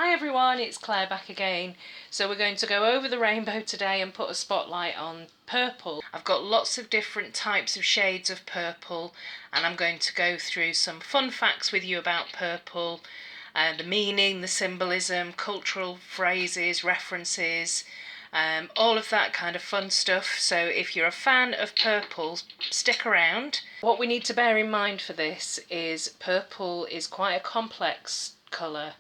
Hi everyone, it's Claire back again. So we're going to go over the rainbow today and put a spotlight on purple. I've got lots of different types of shades of purple, and I'm going to go through some fun facts with you about purple, the meaning, the symbolism, cultural phrases, references, all of that kind of fun stuff. So if you're a fan of purple, stick around. What we need to bear in mind for this is purple is quite a complex colour.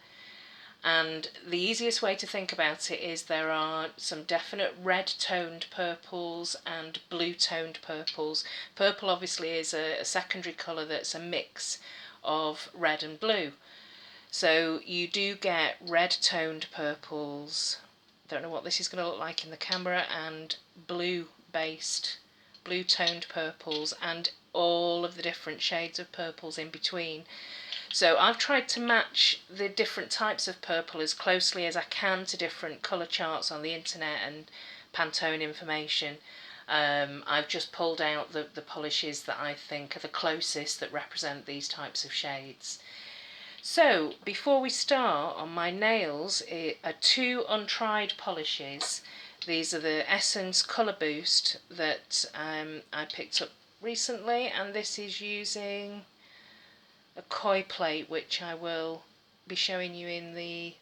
And the easiest way to think about it is there are some definite red-toned purples and blue-toned purples. Purple obviously is a secondary colour that's a mix of red and blue. So you do get red-toned purples, don't know what this is going to look like in the camera, and blue-based, blue-toned purples, and all of the different shades of purples in between. So I've tried to match the different types of purple as closely as I can to different colour charts on the internet and Pantone information. I've just pulled out the polishes that I think are the closest that represent these types of shades. So before we start, on my nails are two untried polishes. These are the Essence Colour Boost that I picked up recently, and this is using a koi plate, which I will be showing you in the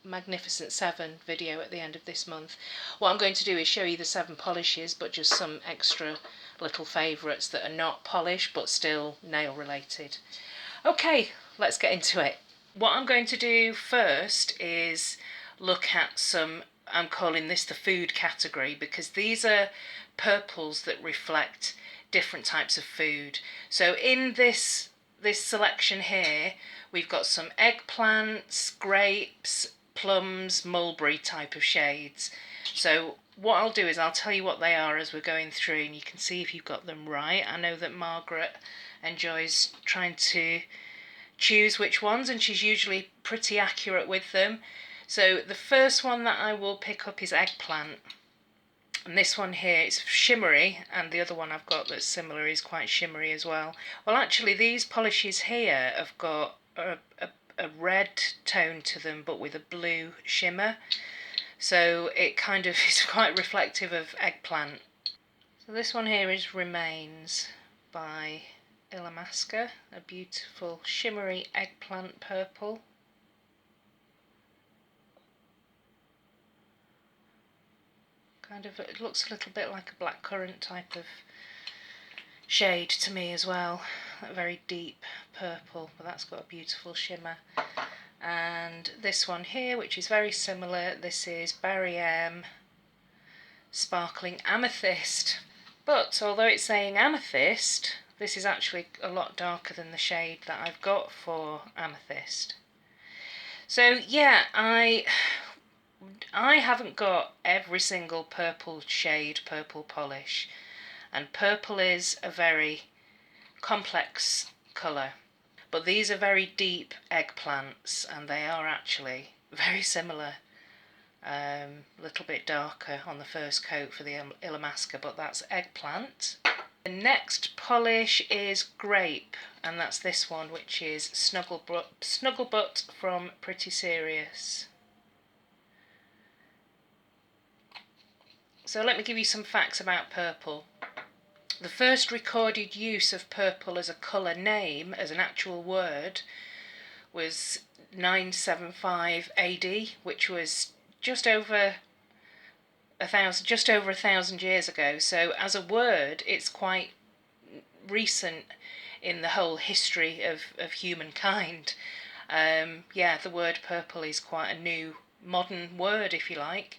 Magnificent 7 video at the end of this month. What I'm going to do is show you the 7 polishes, but just some extra little favourites that are not polished but still nail related. Okay, let's get into it. What I'm going to do first is look at some, I'm calling this the food category, because these are purples that reflect different types of food. So in this selection here, we've got some eggplants, grapes, plums, mulberry type of shades. So what I'll do is I'll tell you what they are as we're going through, and you can see if you've got them right. I know that Margaret enjoys trying to choose which ones, and she's usually pretty accurate with them. So the first one that I will pick up is eggplant. And this one here is shimmery, and the other one I've got that's similar is quite shimmery as well. Well, actually these polishes here have got a red tone to them but with a blue shimmer, so it kind of is quite reflective of eggplant. So this one here is Remains by Illamasqua, a beautiful shimmery eggplant purple. Kind of, it looks a little bit like a blackcurrant type of shade to me as well. A very deep purple, but that's got a beautiful shimmer. And this one here, which is very similar, this is Barry M Sparkling Amethyst. But although it's saying amethyst, this is actually a lot darker than the shade that I've got for amethyst. So yeah, I haven't got every single purple shade, purple polish, and purple is a very complex colour, but these are very deep eggplants, and they are actually very similar. A little bit darker on the first coat for the Illamasqua, but that's eggplant. The next polish is grape, and that's this one, which is Snugglebutt from Pretty Serious. So let me give you some facts about purple. The first recorded use of purple as a colour name, as an actual word, was 975 AD, which was just over a thousand years ago. So as a word, it's quite recent in the whole history of humankind. Yeah, the word purple is quite a new modern word, if you like.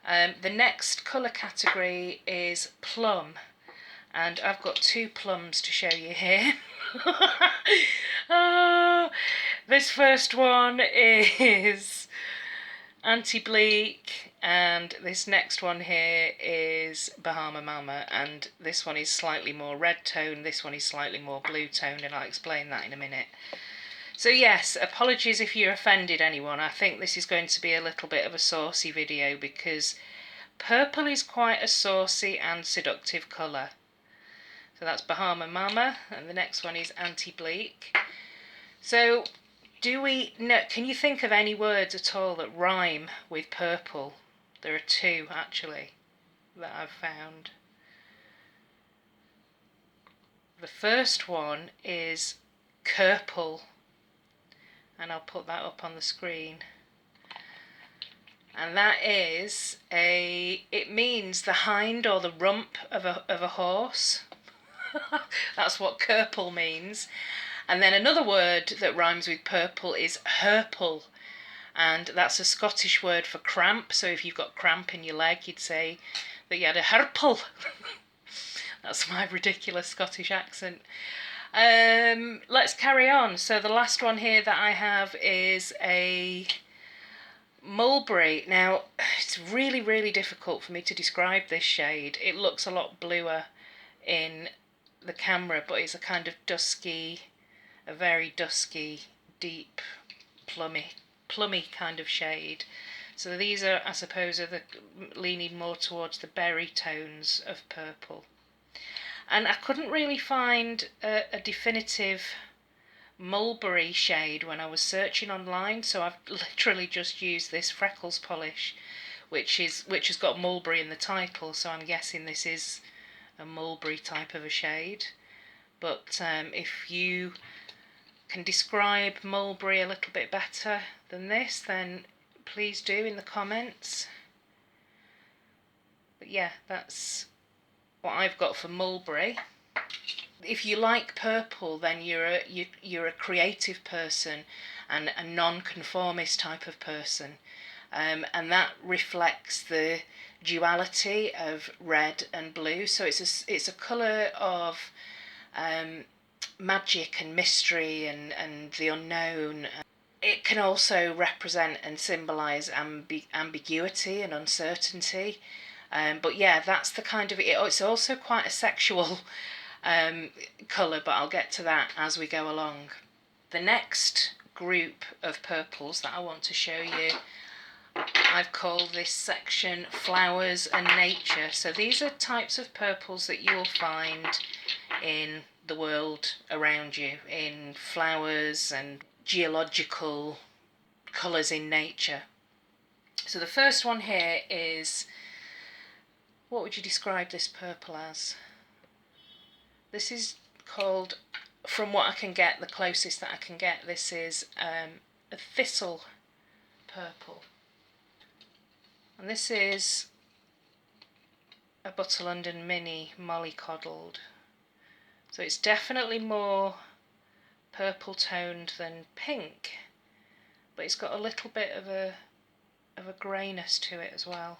The next colour category is plum, and I've got 2 plums to show you here. This first one is Anti-Bleak, and this next one here is Bahama Mama, and this one is slightly more red tone, this one is slightly more blue tone, and I'll explain that in a minute. So yes, apologies if you offended anyone. I think this is going to be a little bit of a saucy video, because purple is quite a saucy and seductive colour. So that's Bahama Mama, and the next one is Anti-Bleak. So Can you think of any words at all that rhyme with purple? There are two actually that I've found. The first one is curple, and I'll put that up on the screen. And that is it means the hind or the rump of a horse. That's what curple means. And then another word that rhymes with purple is herple, and that's a Scottish word for cramp. So if you've got cramp in your leg, you'd say that you had a herple. That's my ridiculous Scottish accent. Let's carry on. So the last one here that I have is a mulberry. Now, it's really, really difficult for me to describe this shade. It looks a lot bluer in the camera, but it's a kind of dusky, a very dusky, deep, plummy kind of shade. So these are, I suppose, leaning more towards the berry tones of purple. And I couldn't really find a definitive mulberry shade when I was searching online, so I've literally just used this freckles polish, which has got mulberry in the title, so I'm guessing this is a mulberry type of a shade. But if you can describe mulberry a little bit better than this, then please do in the comments. But yeah, that's what I've got for mulberry. If you like purple, then you're a creative person and a non-conformist type of person, and that reflects the duality of red and blue. So it's a colour of magic and mystery and the unknown. It can also represent and symbolise ambiguity and uncertainty. But yeah, that's the kind of it's also quite a sexual colour, but I'll get to that as we go along. The next group of purples that I want to show you, I've called this section Flowers and Nature. So these are types of purples that you'll find in the world around you, in flowers and geological colours in nature. So the first one here is, what would you describe this purple as? This is called, from what I can get, the closest that I can get, this is a thistle purple. And this is a Butter London Mini mollycoddled. So it's definitely more purple toned than pink, but it's got a little bit of a greyness to it as well.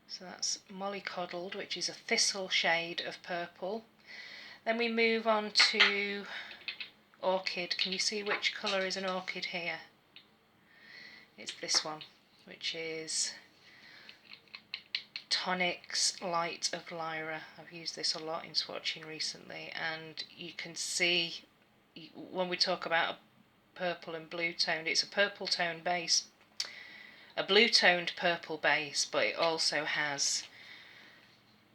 So that's mollycoddled, which is a thistle shade of purple. Then we move on to orchid. Can you see which colour is an orchid here? It's this one, which is Tonic's Light of Lyra. I've used this a lot in swatching recently, and you can see when we talk about a purple and blue toned, it's a purple tone base, a blue toned purple base, but it also has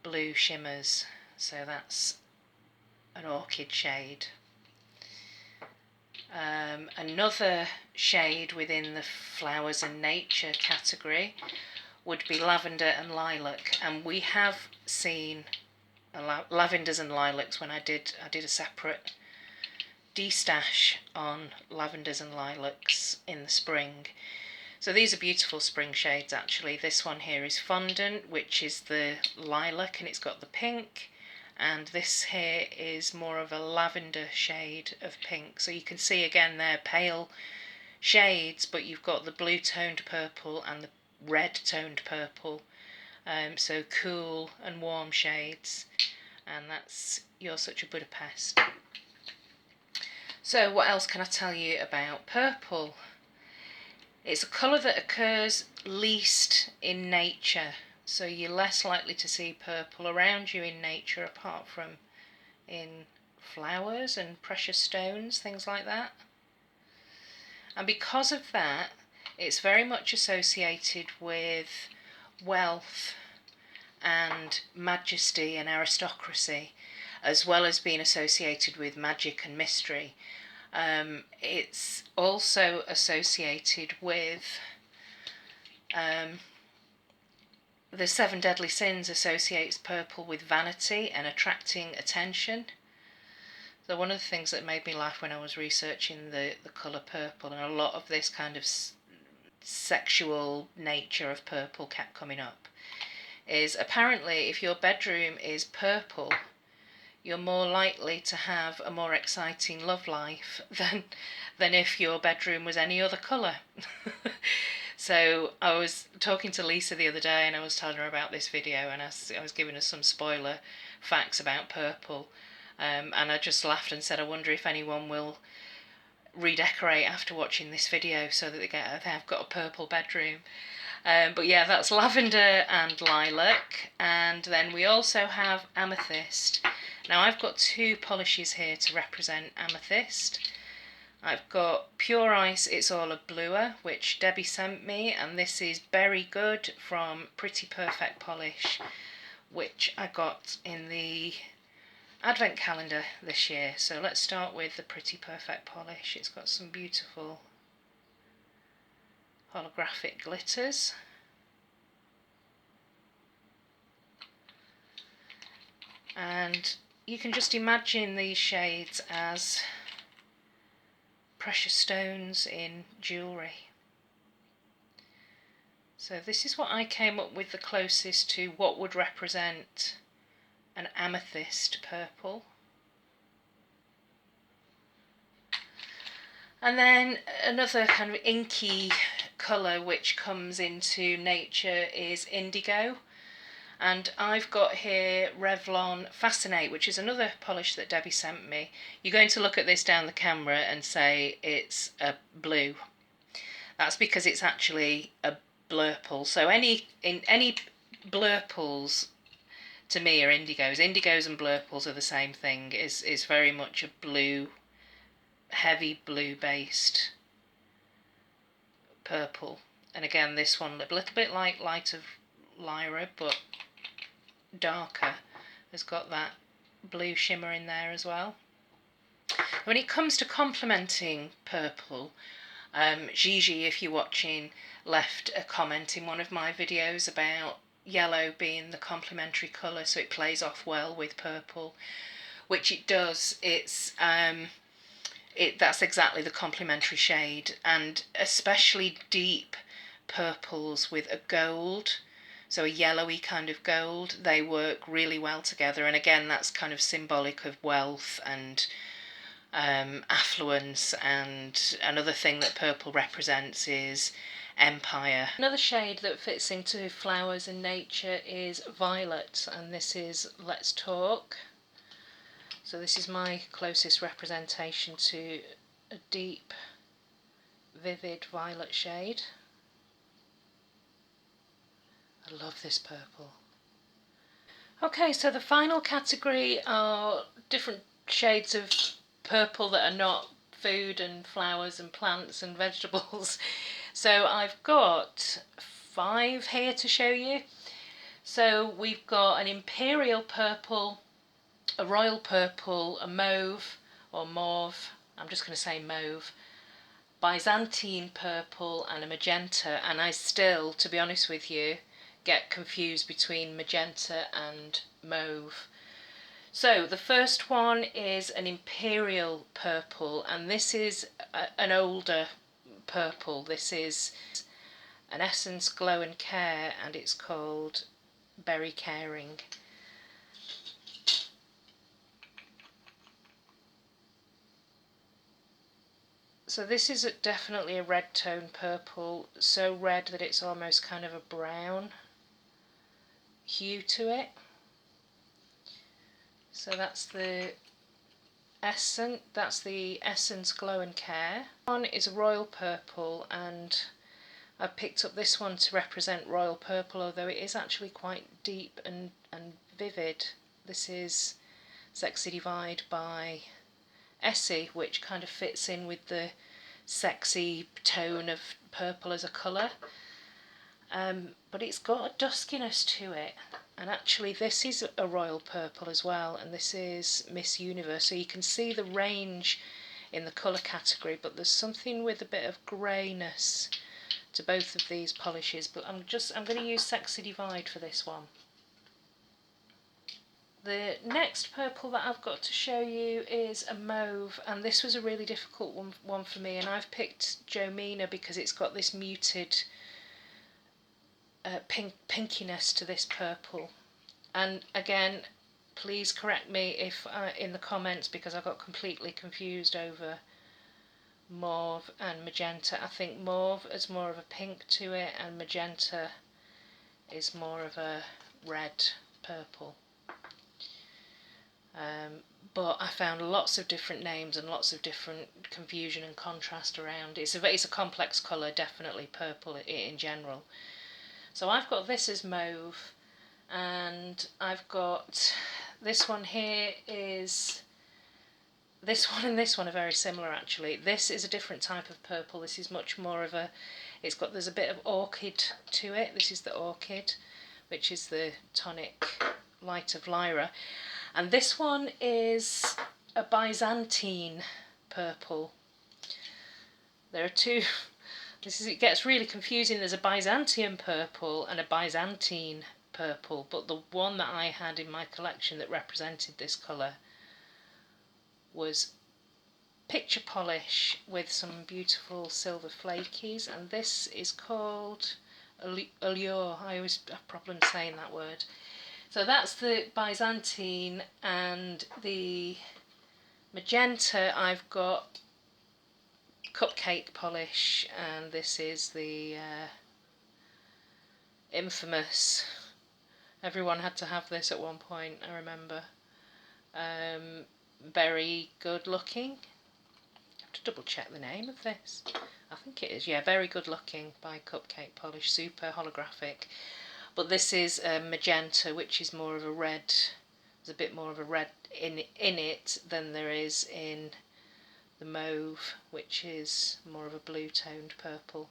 blue shimmers, so that's an orchid shade. Another shade within the flowers and nature category would be lavender and lilac, and we have seen lavenders and lilacs when I did a separate destash on lavenders and lilacs in the spring. So these are beautiful spring shades actually. This one here is fondant, which is the lilac, and it's got the pink, and this here is more of a lavender shade of pink. So you can see again they're pale shades, but you've got the blue toned purple and the red toned purple, so cool and warm shades, and that's You're Such a Budapest. So what else can I tell you about purple? It's a colour that occurs least in nature, so you're less likely to see purple around you in nature apart from in flowers and precious stones, things like that. And because of that, it's very much associated with wealth and majesty and aristocracy. as well as being associated with magic and mystery. It's also associated with the 7 deadly sins associates purple with vanity and attracting attention. So one of the things that made me laugh when I was researching the colour purple, and a lot of this kind of sexual nature of purple kept coming up, is apparently if your bedroom is purple, you're more likely to have a more exciting love life than if your bedroom was any other colour. So I was talking to Lisa the other day and I was telling her about this video, and I was giving her some spoiler facts about purple, and I just laughed and said I wonder if anyone will redecorate after watching this video so that they have got a purple bedroom. But yeah, that's lavender and lilac, and then we also have amethyst. Now I've got 2 polishes here to represent amethyst. I've got Pure Ice It's All a Bluer, which Debbie sent me, and this is Berry Good from Pretty Perfect Polish, which I got in the advent calendar this year. So let's start with the Pretty Perfect Polish. It's got some beautiful holographic glitters. And you can just imagine these shades as precious stones in jewellery. So this is what I came up with the closest to what would represent an amethyst purple. And then another kind of inky colour which comes into nature is indigo. And I've got here Revlon Fascinate, which is another polish that Debbie sent me. You're going to look at this down the camera and say it's a blue. That's because it's actually a blurple. So any blurples to me are indigos. Indigos and blurples are the same thing. Is very much a blue, heavy blue based purple. And again, this one a little bit like Light of Lyra, but darker, has got that blue shimmer in there as well. When it comes to complementing purple, Gigi, if you're watching, left a comment in one of my videos about yellow being the complementary colour, so it plays off well with purple, which it does. That's exactly the complementary shade, and especially deep purples with a gold, so a yellowy kind of gold, they work really well together. And again, that's kind of symbolic of wealth and affluence, and another thing that purple represents is empire. Another shade that fits into flowers and nature is violet, and this is Let's Talk. So this is my closest representation to a deep, vivid violet shade. I love this purple. Okay, so the final category are different shades of purple that are not food and flowers and plants and vegetables. So I've got 5 here to show you. So we've got an imperial purple, a royal purple, a mauve or mauve, I'm just going to say mauve, Byzantine purple and a magenta, and I still, to be honest with you, get confused between magenta and mauve. So the first one is an imperial purple, and this is an older purple. This is an Essence Glow and Care, and it's called Berry Caring. So this is definitely a red tone purple, so red that it's almost kind of a brown hue to it. So that's the Essence Glow and Care. One is a royal purple, and I picked up this one to represent royal purple, although it is actually quite deep and vivid. This is Sexy Divide by Essie, which kind of fits in with the sexy tone of purple as a colour. But it's got a duskiness to it, And actually this is a royal purple as well, and this is Miss Universe, so you can see the range in the colour category, but there's something with a bit of greyness to both of these polishes. But I'm going to use Sexy Divide for this one. The next purple that I've got to show you is a mauve, and this was a really difficult one for me, and I've picked Jomina because it's got this muted pinkiness to this purple. And again, please correct me if in the comments, because I got completely confused over mauve and magenta. I think mauve is more of a pink to it, and magenta is more of a red purple. But I found lots of different names and lots of different confusion and contrast around. It's a complex colour, definitely purple in general. So I've got this as mauve, and I've got this one here is... This one and this one are very similar actually. This is a different type of purple. This is much more of a... There's a bit of orchid to it. This is the orchid, which is the tonic light of Lyra. And this one is a Byzantine purple. There are two... It gets really confusing. There's a Byzantium purple and a Byzantine purple, but the one that I had in my collection that represented this colour was picture polish with some beautiful silver flakies, and this is called Allure. I always have problems saying that word. So that's the Byzantine, and the magenta I've got cupcake polish, and this is the infamous, everyone had to have this at one point, I remember, Very Good Looking. I have to double check the name of this. I think it is, yeah, Very Good Looking by Cupcake Polish, super holographic. But this is magenta, which is more of a red. There's a bit more of a red in it than there is in the mauve, which is more of a blue-toned purple.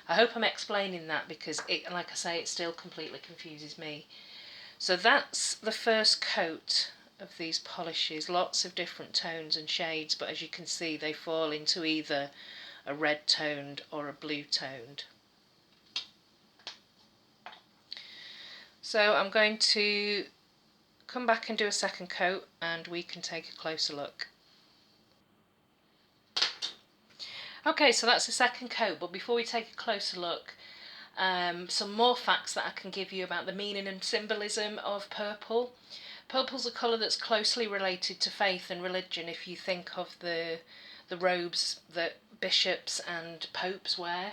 I hope I'm explaining that, because it, like I say, it still completely confuses me. So that's the first coat of these polishes, lots of different tones and shades, but as you can see they fall into either a red toned or a blue toned. So I'm going to come back and do a second coat and we can take a closer look. Okay, so that's the second coat, but before we take a closer look, some more facts that I can give you about the meaning and symbolism of purple. Purple's a colour that's closely related to faith and religion. If you think of the robes that bishops and popes wear,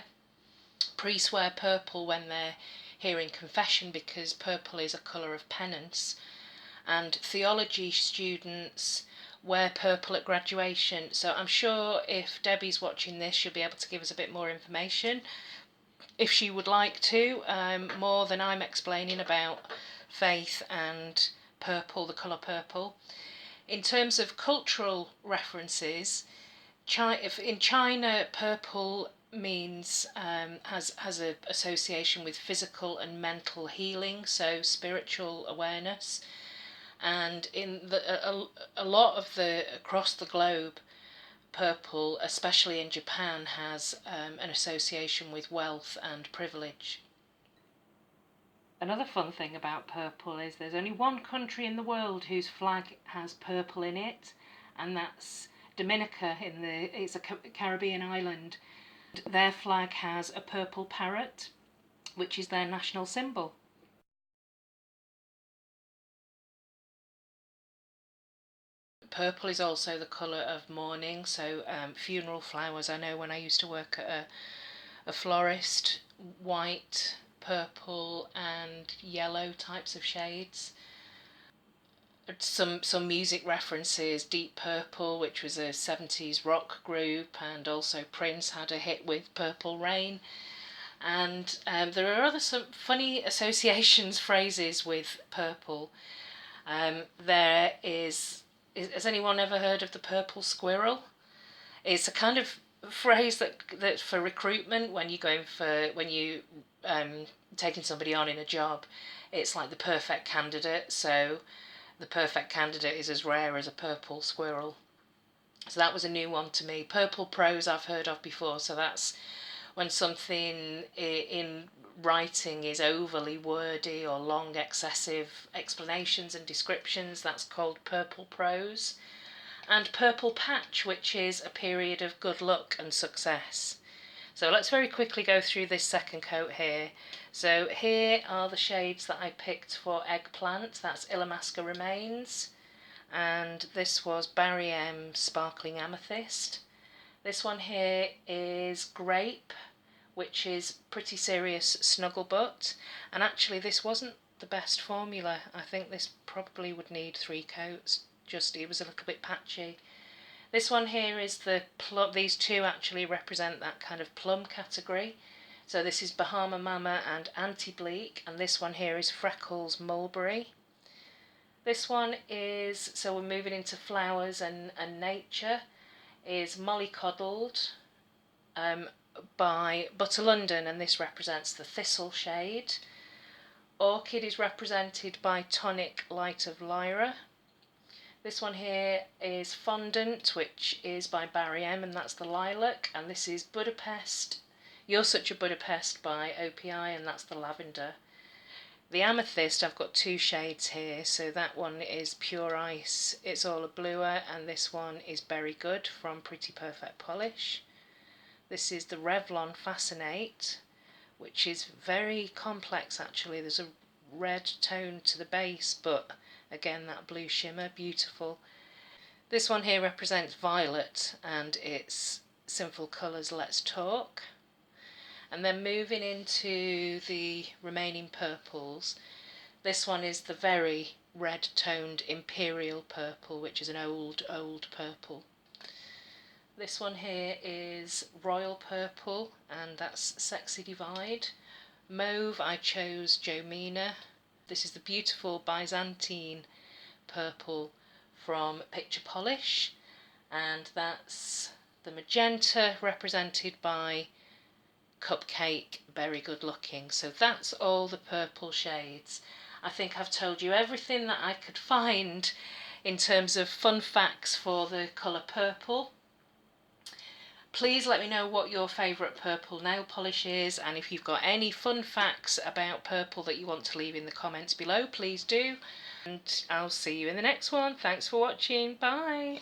priests wear purple when they're hearing confession because purple is a colour of penance, and theology students wear purple at graduation. So I'm sure if Debbie's watching this, she'll be able to give us a bit more information if she would like to, more than I'm explaining about faith and purple, the colour purple. In terms of cultural references, in China, purple means has an association with physical and mental healing, so spiritual awareness. And in a lot of across the globe, purple, especially in Japan, has an association with wealth and privilege. Another fun thing about purple is there's only one country in the world whose flag has purple in it, and that's Dominica. It's a Caribbean island. Their flag has a purple parrot, which is their national symbol. Purple is also the colour of mourning, so funeral flowers. I know when I used to work at a florist, white, purple and yellow types of shades. Some music references, Deep Purple, which was a 70s rock group, and also Prince had a hit with Purple Rain. And there are some funny associations, phrases with purple. There is, has anyone ever heard of the purple squirrel? It's a kind of phrase that for recruitment, when you taking somebody on in a job, It's like the perfect candidate, so the perfect candidate is as rare as a purple squirrel. So that was a new one to me. Purple prose I've heard of before, so that's when something in writing is overly wordy or long, excessive explanations and descriptions. That's called purple prose. And purple patch, which is a period of good luck and success. So let's very quickly go through this second coat here. So here are the shades that I picked for eggplant. That's Illamasqua Remains. And this was Barry M Sparkling Amethyst. This one here is Grape, which is pretty serious Snugglebutt. And actually this wasn't the best formula. I think this probably would need 3 coats. Just, it was a little bit patchy. This one here is the plum. These two actually represent that kind of plum category. So this is Bahama Mama and Anti-Bleak, and this one here is Freckles Mulberry. This one is, so we're moving into flowers and nature, is Mollycoddled by Butter London, and this represents the thistle shade. Orchid is represented by Tonic Light of Lyra. This one here is Fondant, which is by Barry M, and that's the lilac. And this is Budapest, You're Such a Budapest by OPI, and that's the lavender. The amethyst, I've got 2 shades here, so that one is Pure Ice, it's all a bluer, and this one is Berry Good from Pretty Perfect Polish. This is the Revlon Fascinate, which is very complex actually. There's a red tone to the base, but again that blue shimmer, beautiful. This one here represents Violet, and it's Sinful Colours Let's Talk. And then moving into the remaining purples, this one is the very red toned Imperial Purple, which is an old purple. This one here is Royal Purple, and that's Sexy Divide. Mauve, I chose Jomina. This is the beautiful Byzantine Purple from Picture Polish, and that's the magenta represented by Cupcake, Very Good Looking. So that's all the purple shades. I think I've told you everything that I could find in terms of fun facts for the colour purple. Please let me know what your favourite purple nail polish is, and if you've got any fun facts about purple that you want to leave in the comments below, please do. And I'll see you in the next one. Thanks for watching. Bye.